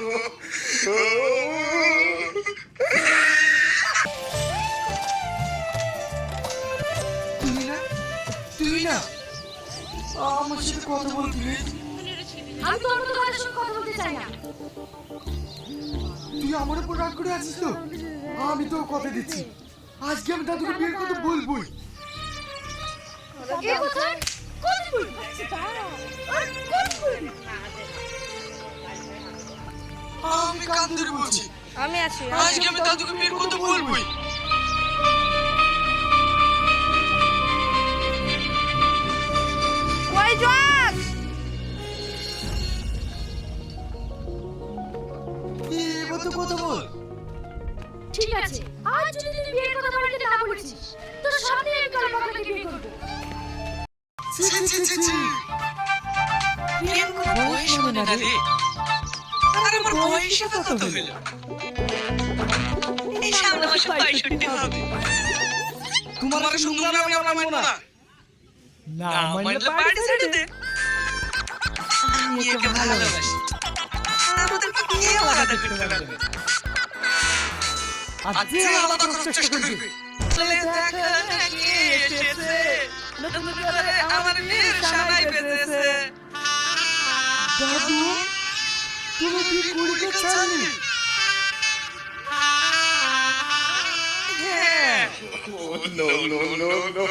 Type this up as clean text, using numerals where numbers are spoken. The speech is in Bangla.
তুই না আমার সাথে কথা বলছিলি। আমি তোর মতো কারোর সঙ্গে কথা বলতে চাই না। তুই আমার উপর রাগ করে আছিস তো? আমি তো কথা দিচ্ছি, আজকে আমি দাদুকে বিয়ের কথা বলবই। এই কথা কোন বলবি? আর কোন বলবি? আমি কান ধরে বলছি, আমি আছি। আজকে আমি দাদুকে বিয়ের কথা বলবই। ওই জজ, এবার তো কথা বল। ঠিক আছে, আজ যদি তুই বিয়ের কথা বাড়িতে না বলেছিস তোর সাথে আমি কাল পাকাকে বিয়ে করব। ছি ছি ছি ছি, প্রেম কোনো বয়স মানে না রে। আর আমার বয়সে কত হলো? এই সামনে মাসে 65 হবে। তোমার শুনলাম আমি আমার মানবো না। না মানলে বাড়ি ছেড়ে দে। আমি একে ভালোবাসি। আমাদেরকে বিয়ে আলাদা করতে হবে। আজকে আলাদা করার চেষ্টা করবি। চলে দেখা নাকি এসেছে। নতুন করে আমার মেয়ের সানাই বেজেছে। দাদু, তুমি বিয়ে করতে চাইনি? হ্যাঁ। No, no, no, no.